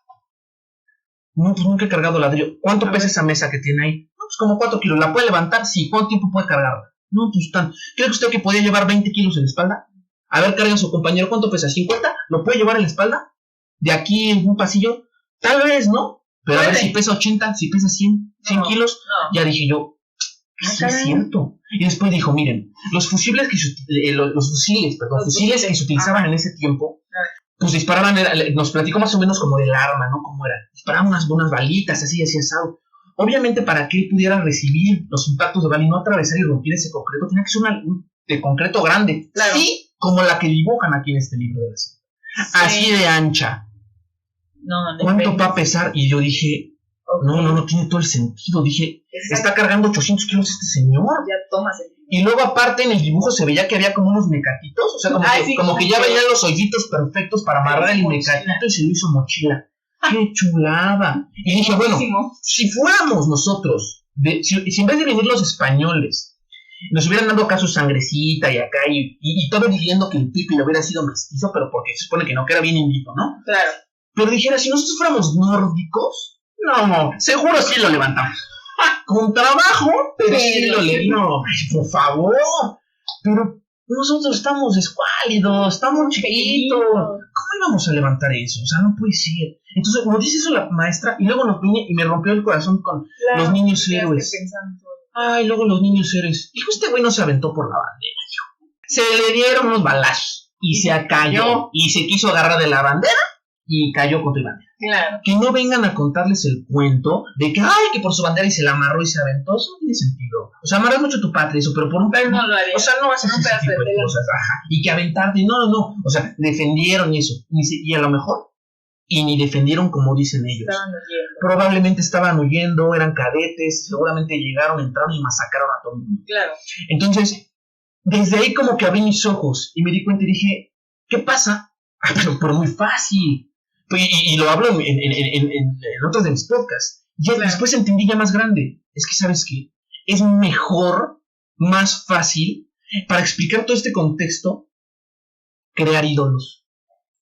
No, pues nunca he cargado ladrillo. ¿Cuánto pesa esa mesa que tiene ahí? No, pues como 4 kilos. ¿La puede levantar? Sí. ¿Cuánto tiempo puede cargarla? No, pues tan. ¿Cree usted que podía llevar 20 kilos en la espalda? A ver, carga a su compañero. ¿Cuánto pesa? ¿50? ¿Lo puede llevar en la espalda? ¿De aquí en un pasillo? Tal vez, ¿no? Pero a ver si pesa 80, si pesa 100 kilos. No. Ya dije yo, sí es cierto. Y después dijo, miren, los fusiles que se utilizaban en ese tiempo, pues disparaban, nos platicó más o menos como del arma, ¿no? Cómo era. Disparaban unas balitas, así asado. Obviamente, para que él pudiera recibir los impactos de bala y no atravesar y romper ese concreto, tenía que ser de concreto grande. Claro. Sí, como la que dibujan aquí en este libro de la serie. Sí. Así de ancha. No, ¿cuánto va a pesar? Y yo dije, no tiene todo el sentido. Dije, está cargando 800 kilos este señor. Ya tomas el libro. Y luego aparte en el dibujo se veía que había como unos mecatitos, o sea, como que ya venían los hoyitos perfectos para amarrar el mecatito y se lo hizo mochila. ¡Qué chulada! Y dije, bueno, si fuéramos nosotros, si en vez de venir los españoles, nos hubieran dado acá su sangrecita y acá, y todo diciendo que el Pipi lo hubiera sido mestizo, pero porque se supone que no, que era bien indito, ¿no? Claro. Pero dijera, si nosotros fuéramos nórdicos, no, seguro sí lo levantamos. Con trabajo, pero sí lo levantamos. No, por favor. Pero nosotros estamos escuálidos, estamos chiquitos. ¿Cómo íbamos a levantar eso? O sea, no puede ser. Entonces, nos dice eso la maestra, y luego nos viene y me rompió el corazón con los niños héroes. Ay, luego los niños héroes. Dijo, este güey no se aventó por la bandera, hijo. Se le dieron unos balazos y se cayó y se quiso agarrar de la bandera y cayó con tu bandera. Claro. Que no vengan a contarles el cuento de que, ay, que por su bandera y se la amarró y se aventó. Eso no tiene sentido. O sea, amarras mucho tu patria, eso, pero por un pero no lo haría. O sea, no haces ese tipo de cosas. Ajá. Y que aventarte, no. O sea, defendieron eso. Y a lo mejor, y ni defendieron como dicen ellos. Estaban huyendo. Probablemente estaban huyendo, eran cadetes, seguramente llegaron, entraron y masacraron a todo el mundo. Claro. Entonces, desde ahí como que abrí mis ojos y me di cuenta y dije, ¿qué pasa? Pero muy fácil. Y lo hablo en otros de mis podcasts. Y claro. Después entendí ya más grande. Es que, ¿sabes qué? Es mejor, más fácil, para explicar todo este contexto, crear ídolos.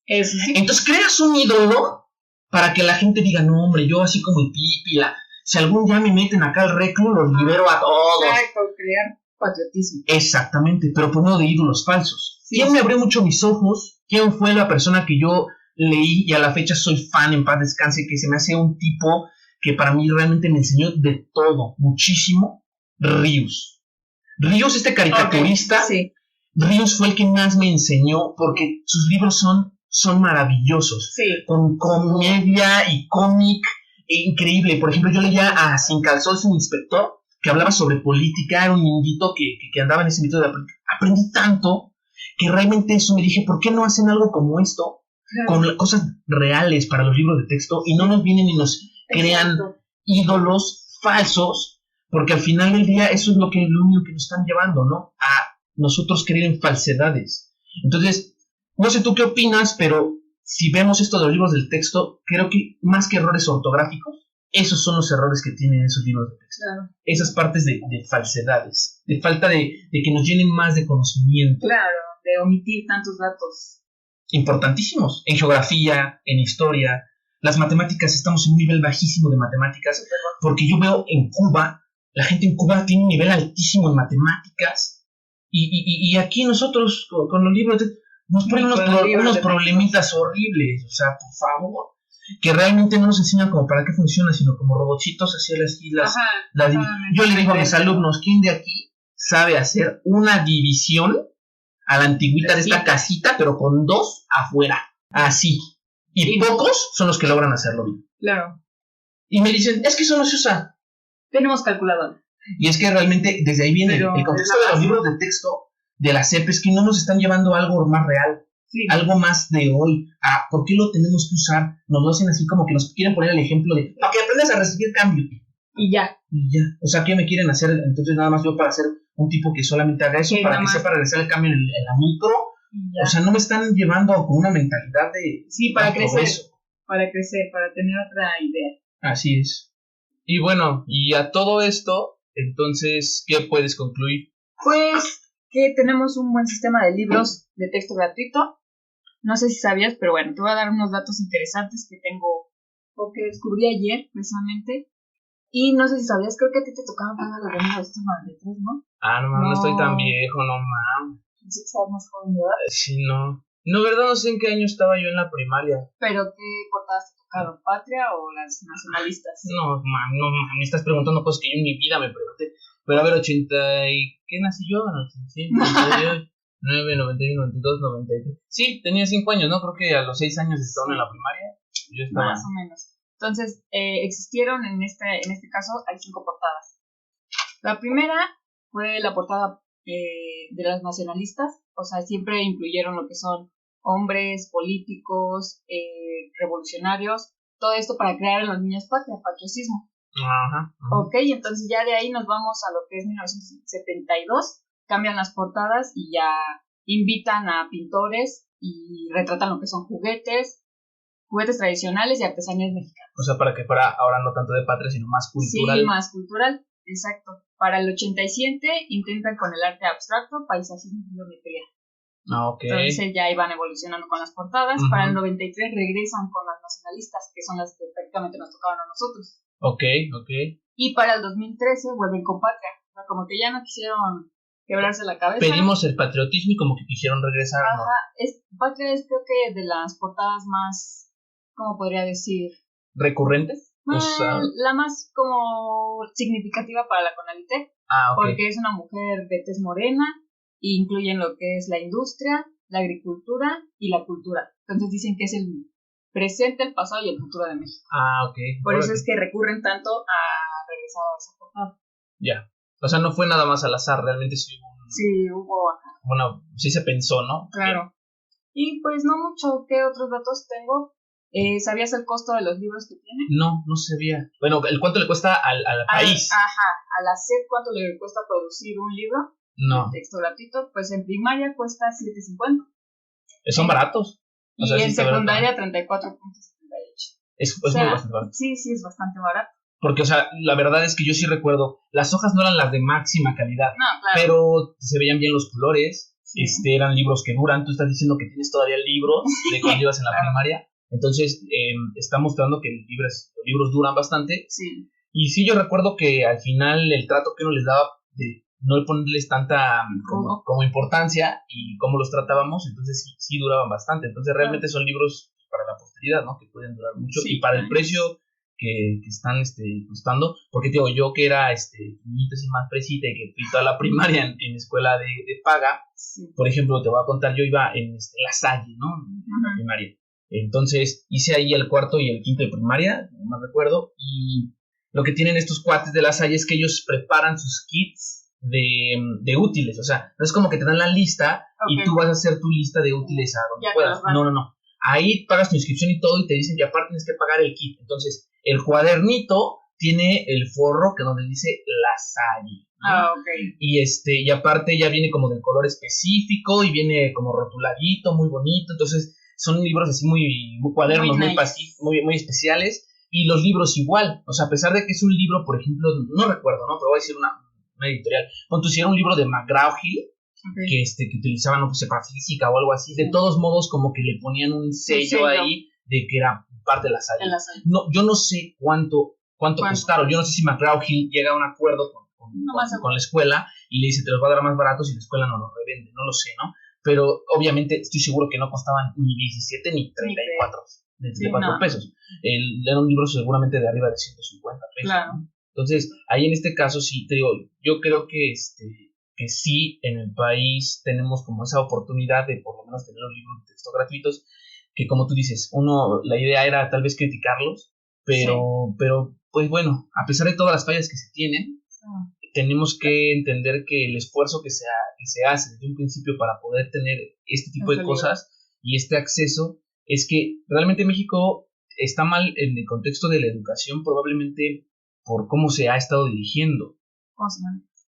Eso sí. Entonces creas un ídolo para que la gente diga, no, hombre, yo así como el Pipi, si algún día me meten acá al reclu, los libero a todos. Exacto, crear patriotismo. Exactamente, pero por medio de ídolos falsos. Sí. ¿Quién me abrió mucho mis ojos? ¿Quién fue la persona que yo leí y a la fecha soy fan, en paz descanse, que se me hace un tipo que para mí realmente me enseñó de todo, muchísimo? Ríos, este caricaturista. Okay. Sí. Ríos fue el que más me enseñó porque sus libros son maravillosos. Sí. Con comedia y cómic increíble. Por ejemplo, yo leía a Sin Calzón, Sin Inspector, que hablaba sobre política, era un indito que andaba en ese mito de la política. Aprendí tanto que realmente eso me dije, ¿por qué no hacen algo como esto? Claro. Con cosas reales para los libros de texto y no nos vienen y nos crean ídolos falsos, porque al final del día eso es lo único que nos están llevando, ¿no? A nosotros creer en falsedades. Entonces, no sé tú qué opinas, pero si vemos esto de los libros del texto, creo que más que errores ortográficos, esos son los errores que tienen esos libros de texto. Claro. Esas partes de falsedades, de falta de que nos llenen más de conocimiento. Claro, de omitir tantos datos importantísimos, en geografía, en historia. Las matemáticas, estamos en un nivel bajísimo de matemáticas, porque yo veo en Cuba, la gente en Cuba tiene un nivel altísimo en matemáticas, y aquí nosotros, con los libros, nos ponen unos problemitas horribles, o sea, por favor, que realmente no nos enseñan como para qué funciona, sino como robotitos hacia las islas. Yo le digo a mis alumnos, ¿quién de aquí sabe hacer una división a la antigüita de esta casita, pero con 2 afuera? Así. Y pocos son los que logran hacerlo bien. Claro. Y me dicen, es que eso no se usa. Tenemos calculadora. Y es que realmente desde ahí viene el contexto de los libros de texto de la SEP, es que no nos están llevando a algo más real. Sí. Algo más de hoy. ¿Por qué lo tenemos que usar? Nos lo hacen así como que nos quieren poner el ejemplo de para que aprendas a recibir cambio. Y ya. O sea, ¿qué me quieren hacer? Entonces nada más yo para ser un tipo que solamente haga eso, para que sepa regresar el cambio en la micro. O sea, no me están llevando con una mentalidad de... Sí, para crecer. Para crecer, para tener otra idea. Así es. Y bueno, y a todo esto, entonces, ¿qué puedes concluir? Pues que tenemos un buen sistema de libros de texto gratuito. No sé si sabías, pero bueno, te voy a dar unos datos interesantes que tengo, o que descubrí ayer, precisamente. Y no sé si sabías, creo que a ti te tocaba pagar la de 1993, ¿no? No estoy tan viejo, no mames. ¿Sí sabes más joven, verdad? Sí, no. No, verdad, no sé en qué año estaba yo en la primaria. ¿Pero qué portadas te tocaron? ¿Patria o las nacionalistas? No, me estás preguntando cosas que yo en mi vida me pregunté. Pero a ver, 80 y... ¿Qué nací yo? 88, 9, 91, 92, 93. Sí, tenía 5 años, ¿no? Creo que a los 6 años estaban en la primaria. Yo estaba... Más o menos. Entonces, existieron en este caso, hay 5 portadas. La primera fue la portada de las nacionalistas, o sea, siempre incluyeron lo que son hombres, políticos, revolucionarios, todo esto para crear en los niños patria, patriotismo. Ajá. Ok, entonces ya de ahí nos vamos a lo que es 1972, cambian las portadas y ya invitan a pintores y retratan lo que son juguetes tradicionales y artesanías mexicanas. O sea, para que fuera ahora no tanto de patria, sino más cultural. Sí, más cultural, exacto. Para el 87 intentan con el arte abstracto, paisajismo y geometría. Ah, ok. Entonces ya iban evolucionando con las portadas. Ujú. Para el 93 regresan con las nacionalistas, que son las que prácticamente nos tocaban a nosotros. Ok. Y para el 2013 vuelven con Patria. O sea, como que ya no quisieron quebrarse la cabeza. Pedimos el patriotismo y como que quisieron regresar, ¿no? Ajá, Patria es creo que de las portadas más, ¿cómo podría decir? ¿Recurrentes? O sea, La más como significativa para la Conalite, ok. porque es una mujer de tez morena e incluyen lo que es la industria, la agricultura y la cultura. Entonces dicen que es el presente, el pasado y el futuro de México. Ah, ok. Por eso es que recurren tanto a regresar a esa portada. Ya. O sea, no fue nada más al azar, realmente sí hubo Sí, hubo acá. Bueno, sí se pensó, ¿no? Claro. Y pues no mucho. ¿Qué otros datos tengo? ¿Sabías el costo de los libros que tiene? No sabía. Bueno, ¿el cuánto le cuesta al país? A la SEP, ¿cuánto le cuesta producir un libro? No. De texto gratuito, pues en primaria cuesta $7.50. Son baratos. Y en secundaria 34.78. Es muy bastante barato. Sí, es bastante barato. Porque, o sea, la verdad es que yo sí recuerdo, las hojas no eran las de máxima calidad, No, claro. pero se veían bien los colores, Sí. Eran libros que duran, tú estás diciendo que tienes todavía libros de cuando ibas en la primaria, entonces está mostrando que los libros duran bastante, Sí. Y sí yo recuerdo que al final el trato que uno les daba de no ponerles tanta como importancia y cómo los tratábamos, entonces sí duraban bastante, entonces realmente son libros para la posteridad, ¿no? Que pueden durar mucho y para el precio que están costando, porque digo, yo que era niñito así más fresita y que fui toda la primaria en escuela de paga, por ejemplo, te voy a contar, yo iba en La Salle, ¿no? En la primaria. Entonces hice ahí el cuarto y el quinto de primaria, no me recuerdo, y lo que tienen estos cuates de La Salle es que ellos preparan sus kits de útiles, o sea, no es como que te dan la lista y tú vas a hacer tu lista de útiles a donde puedas, no. Ahí pagas tu inscripción y todo y te dicen que aparte tienes que pagar el kit. Entonces, el cuadernito tiene el forro que donde dice La Salle, ¿no? Ah, ok. Y aparte ya viene como del color específico y viene como rotuladito, muy bonito. Entonces, son libros así muy cuadernos, muy, nice. muy especiales. Y los libros igual. O sea, a pesar de que es un libro, por ejemplo, no recuerdo, ¿no? Pero voy a decir una editorial. Cuando hicieron un libro de McGraw-Hill, que utilizaban, no sé, para física o algo así, de todos modos como que le ponían un sello ahí de que era parte de La Salle. No, yo no sé cuánto costaron, yo no sé si McGraw-Hill llega a un acuerdo con la escuela y le dice te los va a dar más baratos y la escuela no los revende, no lo sé, ¿no? Pero obviamente estoy seguro que no costaban ni 17 ni 34 pesos. Era un libro seguramente de arriba de 150 pesos. Claro. ¿No? Entonces, ahí en este caso sí, te digo, yo creo que que sí en el país tenemos como esa oportunidad de por lo menos tener los libros de texto gratuitos, que como tú dices, la idea era tal vez criticarlos, pero pues bueno, a pesar de todas las fallas que se tienen, tenemos que entender que el esfuerzo que se hace desde un principio para poder tener este tipo de cosas y este acceso, es que realmente México está mal en el contexto de la educación, probablemente por cómo se ha estado dirigiendo.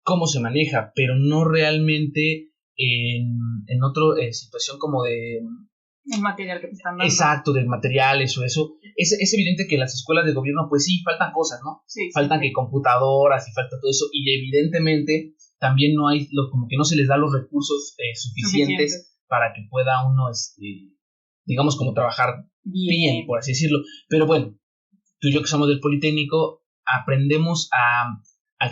Cómo se maneja, pero no realmente en otra situación como de... El material que te están dando. Exacto, de materiales o eso. Es evidente que en las escuelas de gobierno, pues sí, faltan cosas, ¿no? Sí, faltan que computadoras y falta todo eso. Y evidentemente también no hay, como que no se les da los recursos suficientes para que pueda uno, digamos, como trabajar bien, por así decirlo. Pero bueno, tú y yo que somos del Politécnico, aprendemos a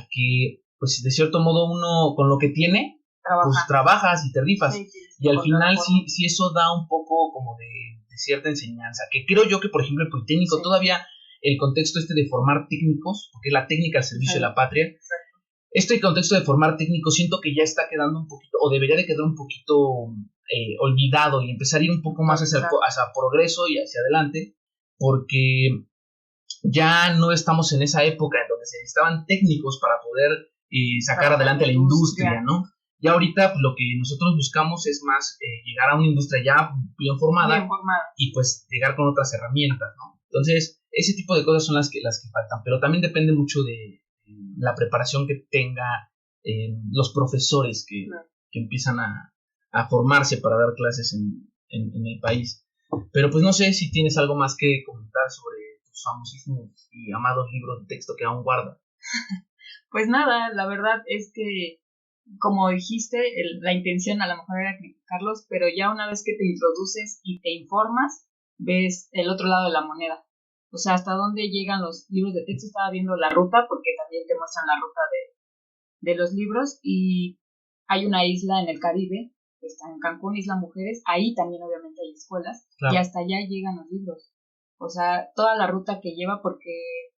que pues de cierto modo uno con lo que tiene, pues trabajas y te rifas. Y al final sí eso da un poco como de cierta enseñanza. Que creo yo que, por ejemplo, el Politécnico todavía el contexto de formar técnicos, porque es la técnica al servicio de la patria. Exacto. Este contexto de formar técnicos siento que ya está quedando un poquito, o debería de quedar un poquito olvidado y empezar a ir un poco más hacia progreso y hacia adelante, porque ya no estamos en esa época en donde se necesitaban técnicos para poder sacar adelante la industria, ¿no? Ya ahorita lo que nosotros buscamos es más llegar a una industria ya bien formada y pues llegar con otras herramientas, ¿no? Entonces, ese tipo de cosas son las que faltan, pero también depende mucho de la preparación que tenga los profesores que empiezan a formarse para dar clases en el país. Pero pues no sé si tienes algo más que comentar sobre tus famosísimos y amados libros de texto que aún guardas. Pues nada, la verdad es que, como dijiste, la intención a lo mejor era criticarlos, pero ya una vez que te introduces y te informas, ves el otro lado de la moneda. O sea, hasta dónde llegan los libros de texto. Estaba viendo la ruta, porque también te muestran la ruta de los libros, y hay una isla en el Caribe, que está en Cancún, Isla Mujeres, ahí también obviamente hay escuelas, claro. Y hasta allá llegan los libros. O sea, toda la ruta que lleva, porque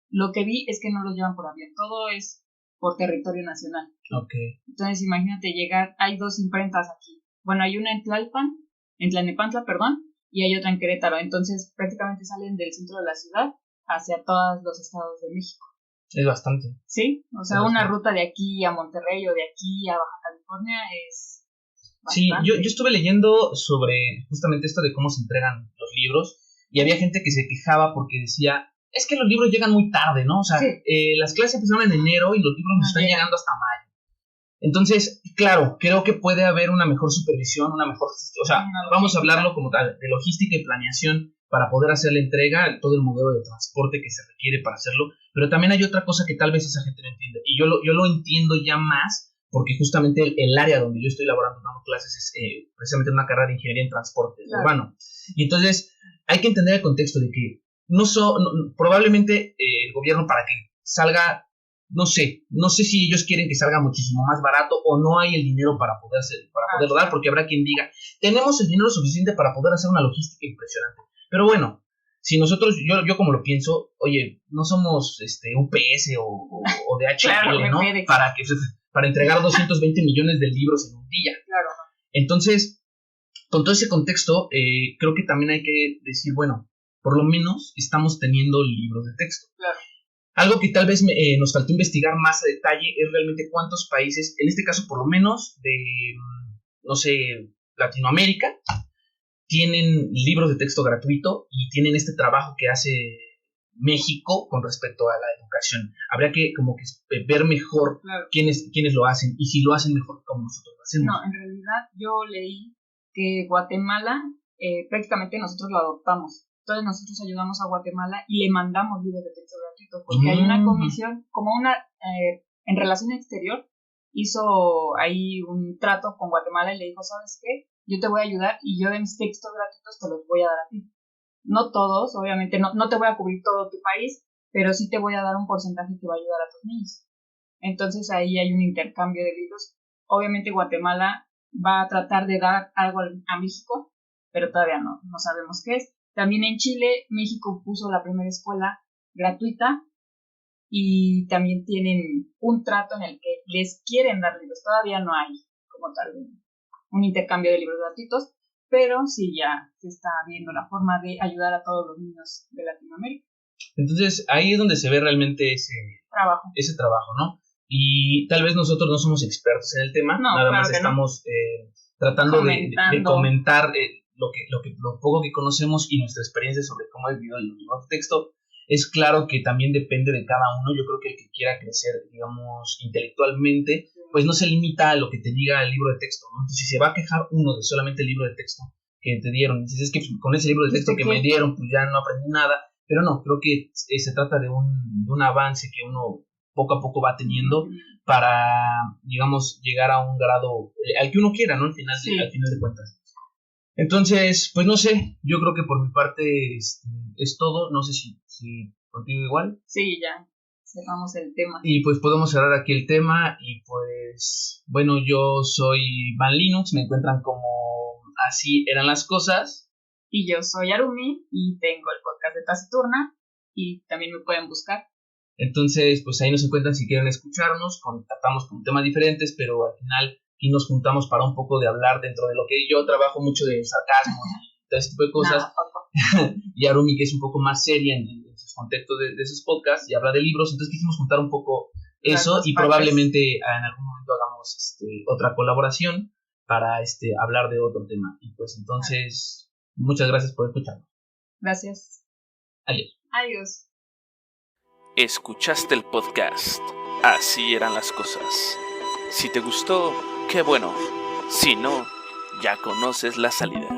lo que vi es que no los llevan por avión, todo es por territorio nacional. Okay. Entonces imagínate llegar, hay 2 imprentas aquí. Bueno, hay una en Tlalnepantla, y hay otra en Querétaro. Entonces prácticamente salen del centro de la ciudad hacia todos los estados de México. Es bastante. Sí, o sea, una ruta de aquí a Monterrey o de aquí a Baja California es bastante. Sí, yo estuve leyendo sobre justamente esto de cómo se entregan los libros, y había gente que se quejaba porque decía, es que los libros llegan muy tarde, ¿no? O sea, sí. Las clases empezaron en enero y los libros nos están llegando hasta mayo. Entonces, claro, creo que puede haber una mejor supervisión, o sea, vamos a hablarlo como tal, de logística y planeación para poder hacer la entrega, todo el modelo de transporte que se requiere para hacerlo, pero también hay otra cosa que tal vez esa gente no entiende, y yo lo entiendo ya más, porque justamente el área donde yo estoy laborando, dando clases, es precisamente una carrera de ingeniería en transporte urbano, y entonces hay que entender el contexto de que probablemente el gobierno, para que salga, no sé si ellos quieren que salga muchísimo más barato o no hay el dinero para poderlo dar, porque habrá quien diga, tenemos el dinero suficiente para poder hacer una logística impresionante. Pero bueno, si nosotros, yo como lo pienso, oye, no somos UPS o DHL, claro, ¿no? Para entregar 220 millones de libros en un día. Claro. Entonces, con todo ese contexto, creo que también hay que decir, bueno, por lo menos estamos teniendo libros de texto. Claro. Algo que tal vez nos faltó investigar más a detalle es realmente cuántos países, en este caso por lo menos de, no sé, Latinoamérica, tienen libros de texto gratuito y tienen este trabajo que hace México con respecto a la educación. Habría que como que ver mejor quiénes lo hacen y si lo hacen mejor como nosotros lo hacemos. No, en realidad yo leí que Guatemala prácticamente nosotros lo adoptamos. Entonces nosotros ayudamos a Guatemala y le mandamos libros de texto gratuitos, porque hay una comisión, como en relación exterior, hizo ahí un trato con Guatemala y le dijo, ¿sabes qué? Yo te voy a ayudar y yo de mis textos gratuitos te los voy a dar a ti. No todos, obviamente, no te voy a cubrir todo tu país, pero sí te voy a dar un porcentaje que va a ayudar a tus niños. Entonces ahí hay un intercambio de libros. Obviamente Guatemala va a tratar de dar algo a México, pero todavía no sabemos qué es. También en Chile, México puso la primera escuela gratuita y también tienen un trato en el que les quieren dar libros. Todavía no hay como tal un intercambio de libros gratuitos, pero sí ya se está viendo la forma de ayudar a todos los niños de Latinoamérica. Entonces ahí es donde se ve realmente ese trabajo, ¿no? Y tal vez nosotros no somos expertos en el tema, nada más estamos tratando de comentar lo poco que conocemos y nuestra experiencia sobre cómo he vivido el libro de texto. Es claro que también depende de cada uno. Yo creo que el que quiera crecer, digamos, intelectualmente, pues no se limita a lo que te diga el libro de texto, ¿no? Entonces, si se va a quejar uno de solamente el libro de texto que te dieron, dices, es que con ese libro de texto que me dieron, pues ya no aprendí nada, pero no, creo que se trata de un avance que uno poco a poco va teniendo para, digamos, llegar a un grado al que uno quiera, ¿no? Al final de cuentas. Entonces, pues no sé, yo creo que por mi parte es todo. No sé si contigo igual. Sí, ya cerramos el tema. Y pues podemos cerrar aquí el tema. Y pues, bueno, yo soy Van Linux, me encuentran como Así Eran las Cosas. Y yo soy Arumi y tengo el podcast de Taciturna y también me pueden buscar. Entonces, pues ahí nos encuentran si quieren escucharnos. Tratamos con temas diferentes, pero al final y nos juntamos para un poco de hablar dentro de lo que yo trabajo mucho de sarcasmo y todo ese tipo de cosas. Y Arumi, que es un poco más seria en sus contextos de sus podcasts y habla de libros, entonces quisimos juntar un poco eso y probablemente en algún momento hagamos otra colaboración para hablar de otro tema. Y pues entonces, muchas gracias por escucharnos. Gracias. Adiós. Escuchaste el podcast Así Eran las Cosas. Si te gustó, qué bueno. Si no, ya conoces la salida.